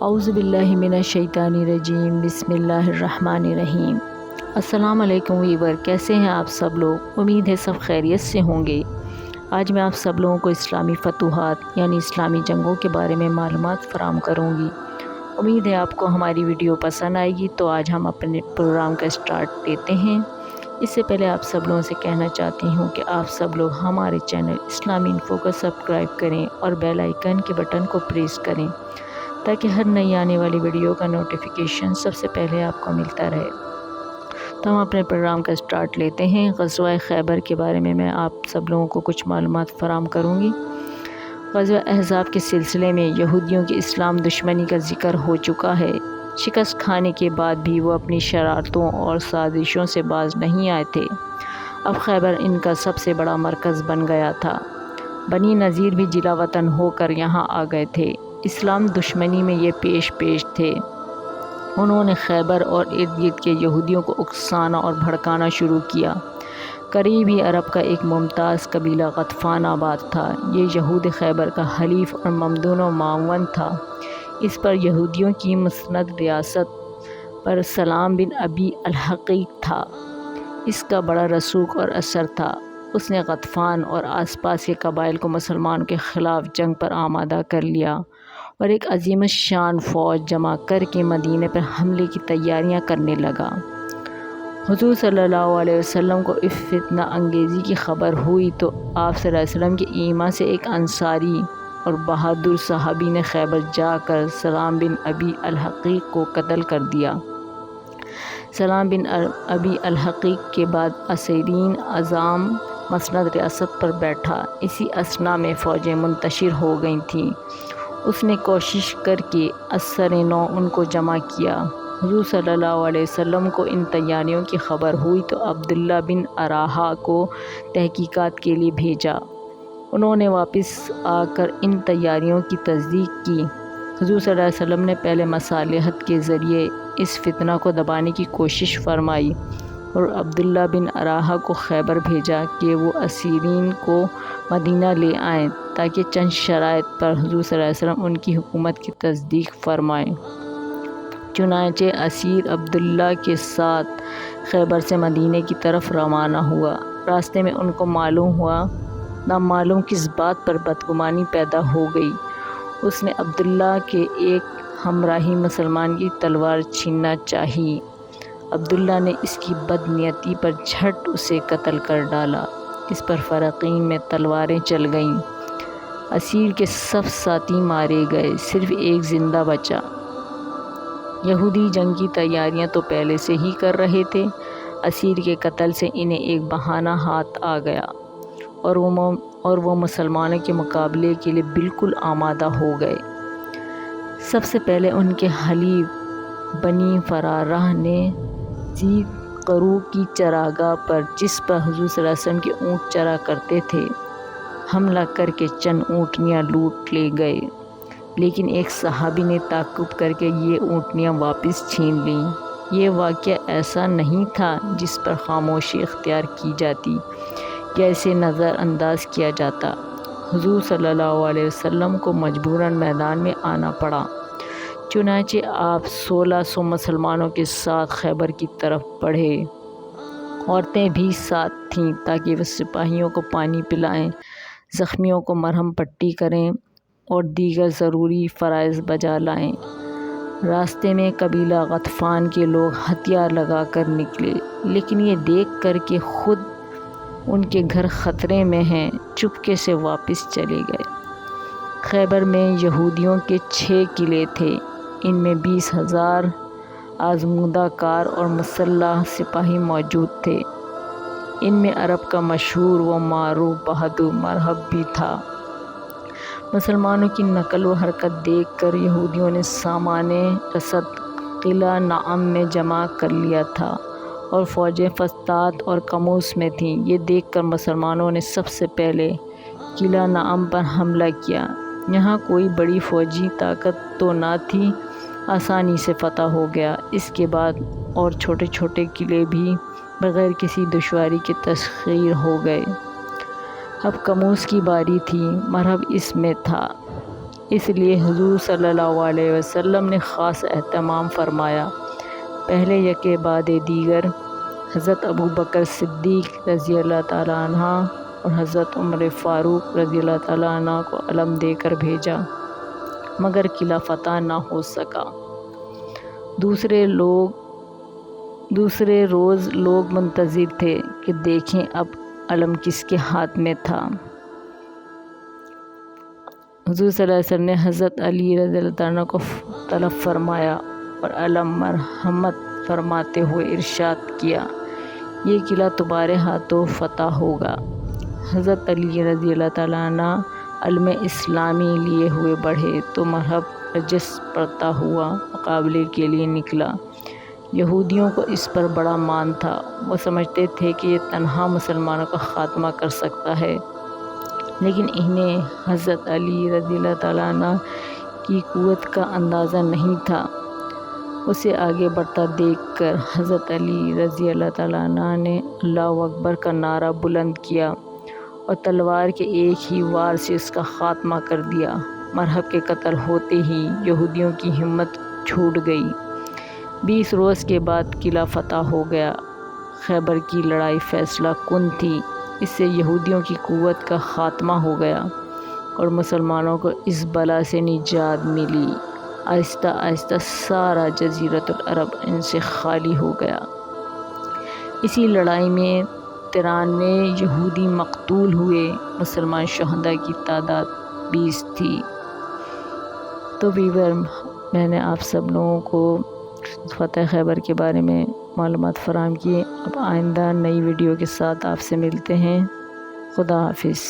اعوذ باللہ من الشیطان الرجیم، بسم اللہ الرحمن الرحیم۔ السلام علیکم ویور، کیسے ہیں آپ سب لوگ؟ امید ہے سب خیریت سے ہوں گے۔ آج میں آپ سب لوگوں کو اسلامی فتوحات یعنی اسلامی جنگوں کے بارے میں معلومات فراہم کروں گی۔ امید ہے آپ کو ہماری ویڈیو پسند آئے گی، تو آج ہم اپنے پروگرام کا اسٹارٹ دیتے ہیں۔ اس سے پہلے آپ سب لوگوں سے کہنا چاہتی ہوں کہ آپ سب لوگ ہمارے چینل اسلامی انفو کو سبسکرائب کریں اور بیل آئیکن کے بٹن کو پریس کریں تاکہ ہر نئی آنے والی ویڈیو کا نوٹیفیکیشن سب سے پہلے آپ کو ملتا رہے۔ تو ہم اپنے پروگرام کا اسٹارٹ لیتے ہیں۔ غزوہ خیبر کے بارے میں آپ سب لوگوں کو کچھ معلومات فراہم کروں گی۔ غزوہ احزاب کے سلسلے میں یہودیوں کی اسلام دشمنی کا ذکر ہو چکا ہے۔ شکست کھانے کے بعد بھی وہ اپنی شرارتوں اور سازشوں سے باز نہیں آئے تھے۔ اب خیبر ان کا سب سے بڑا مرکز بن گیا تھا۔ بنی نذیر بھی جلا وطن ہو کر یہاں آ گئے تھے۔ اسلام دشمنی میں یہ پیش تھے۔ انہوں نے خیبر اور ارد گرد کے یہودیوں کو اکسانا اور بھڑکانا شروع کیا۔ قریبی عرب کا ایک ممتاز قبیلہ غطفان آباد تھا۔ یہ یہود خیبر کا حلیف اور ممدون و معاون تھا۔ اس پر یہودیوں کی مسند ریاست پر سلام بن ابی الحقیق تھا۔ اس کا بڑا رسوخ اور اثر تھا۔ اس نے غطفان اور آس پاس کے قبائل کو مسلمانوں کے خلاف جنگ پر آمادہ کر لیا اور ایک عظیم الشان فوج جمع کر کے مدینے پر حملے کی تیاریاں کرنے لگا۔ حضور صلی اللہ علیہ وسلم کو اس فتنہ انگیزی کی خبر ہوئی تو آپ صلی اللہ علیہ وسلم کے ایمان سے ایک انصاری اور بہادر صحابی نے خیبر جا کر سلام بن ابی الحقیق کو قتل کر دیا۔ سلام بن ابی الحقیق کے بعد اسیرین اعظم مسند ریاست پر بیٹھا۔ اسی اثنا میں فوجیں منتشر ہو گئی تھیں۔ اس نے کوشش کر کے اثر نو ان کو جمع کیا۔ حضور صلی اللہ علیہ وسلم کو ان تیاریوں کی خبر ہوئی تو عبداللہ بن رواحہ کو تحقیقات کے لیے بھیجا۔ انہوں نے واپس آ کر ان تیاریوں کی تصدیق کی۔ حضور صلی اللہ علیہ وسلم نے پہلے مصالحت کے ذریعے اس فتنہ کو دبانے کی کوشش فرمائی اور عبداللہ بن رواحہ کو خیبر بھیجا کہ وہ اسیرین کو مدینہ لے آئیں تاکہ چند شرائط پر حضور صلی اللہ علیہ وسلم ان کی حکومت کی تصدیق فرمائیں۔ چنانچہ اسیر عبداللہ کے ساتھ خیبر سے مدینے کی طرف روانہ ہوا۔ راستے میں ان کو معلوم ہوا نامعلوم کس بات پر بدگمانی پیدا ہو گئی۔ اس نے عبداللہ کے ایک ہمراہی مسلمان کی تلوار چھیننا چاہی۔ عبداللہ نے اس کی بد نیتی پر جھٹ اسے قتل کر ڈالا۔ اس پر فریقین میں تلواریں چل گئیں۔ اسیر کے سب ساتھی مارے گئے، صرف ایک زندہ بچا۔ یہودی جنگ کی تیاریاں تو پہلے سے ہی کر رہے تھے۔ اسیر کے قتل سے انہیں ایک بہانہ ہاتھ آ گیا اور وہ مسلمانوں کے مقابلے کے لیے بالکل آمادہ ہو گئے۔ سب سے پہلے ان کے حلیف بنی فرارہ نے ذی قرو کی چراگاہ پر، جس پر حضور صلی اللہ علیہ وسلم کے اونٹ چرا کرتے تھے، حملہ کر کے چند اونٹنیاں لوٹ لے گئے، لیکن ایک صحابی نے تعاقب کر کے یہ اونٹنیاں واپس چھین لیں۔ یہ واقعہ ایسا نہیں تھا جس پر خاموشی اختیار کی جاتی یا اسے نظر انداز کیا جاتا۔ حضور صلی اللہ علیہ وسلم کو مجبوراً میدان میں آنا پڑا۔ چنانچہ آپ 1600 مسلمانوں کے ساتھ خیبر کی طرف بڑھے۔ عورتیں بھی ساتھ تھیں تاکہ وہ سپاہیوں کو پانی پلائیں، زخمیوں کو مرہم پٹی کریں اور دیگر ضروری فرائض بجا لائیں۔ راستے میں قبیلہ غطفان کے لوگ ہتھیار لگا کر نکلے، لیکن یہ دیکھ کر کہ خود ان کے گھر خطرے میں ہیں، چپکے سے واپس چلے گئے۔ خیبر میں یہودیوں کے 6 قلعے تھے۔ ان میں 20,000 آزمودہ کار اور مسلح سپاہی موجود تھے۔ ان میں عرب کا مشہور و معروف بہادر مرہب بھی تھا۔ مسلمانوں کی نقل و حرکت دیکھ کر یہودیوں نے سامان رسد قلعہ نعم میں جمع کر لیا تھا اور فوجیں فسطاط اور قموس میں تھیں۔ یہ دیکھ کر مسلمانوں نے سب سے پہلے قلعہ نعم پر حملہ کیا۔ یہاں کوئی بڑی فوجی طاقت تو نہ تھی، آسانی سے فتح ہو گیا۔ اس کے بعد اور چھوٹے چھوٹے قلعے بھی بغیر کسی دشواری کے تسخیر ہو گئے۔ اب قموس کی باری تھی۔ مرہب اس میں تھا۔ اس لیے حضور صلی اللہ علیہ وسلم نے خاص اہتمام فرمایا۔ پہلے یکے بعد دیگر حضرت ابو بکر صدیق رضی اللہ تعالیٰ عنہ اور حضرت عمر فاروق رضی اللہ تعالیٰ عنہ کو علم دے کر بھیجا، مگر قلعہ فتح نہ ہو سکا۔ دوسرے روز لوگ منتظر تھے کہ دیکھیں اب علم کس کے ہاتھ میں تھا۔ حضور صلی اللہ علیہ وسلم نے حضرت علی رضی اللہ عنہ کو طلب فرمایا اور علم مرحمت فرماتے ہوئے ارشاد کیا، یہ قلعہ تمہارے ہاتھوں فتح ہوگا۔ حضرت علی رضی اللہ تعالیٰ عنہ علم اسلامی لیے ہوئے بڑھے تو مرحب رجس پڑتا ہوا مقابلے کے لیے نکلا۔ یہودیوں کو اس پر بڑا مان تھا، وہ سمجھتے تھے کہ یہ تنہا مسلمانوں کا خاتمہ کر سکتا ہے، لیکن انہیں حضرت علی رضی اللہ تعالیٰ عنہ کی قوت کا اندازہ نہیں تھا۔ اسے آگے بڑھتا دیکھ کر حضرت علی رضی اللہ تعالیٰ عنہ نے اللہ اکبر کا نعرہ بلند کیا اور تلوار کے ایک ہی وار سے اس کا خاتمہ کر دیا۔ مرحب کے قتل ہوتے ہی یہودیوں کی ہمت چھوٹ گئی۔ 20 روز کے بعد قلعہ فتح ہو گیا۔ خیبر کی لڑائی فیصلہ کن تھی، اس سے یہودیوں کی قوت کا خاتمہ ہو گیا اور مسلمانوں کو اس بلا سے نجات ملی۔ آہستہ آہستہ سارا جزیرۃ العرب ان سے خالی ہو گیا۔ اسی لڑائی میں 93 یہودی مقتول ہوئے، مسلمان شہداء کی تعداد 20 تھی۔ تو ویور، میں نے آپ سب لوگوں کو فتح خیبر کے بارے میں معلومات فراہم کی۔ اب آئندہ نئی ویڈیو کے ساتھ آپ سے ملتے ہیں۔ خدا حافظ۔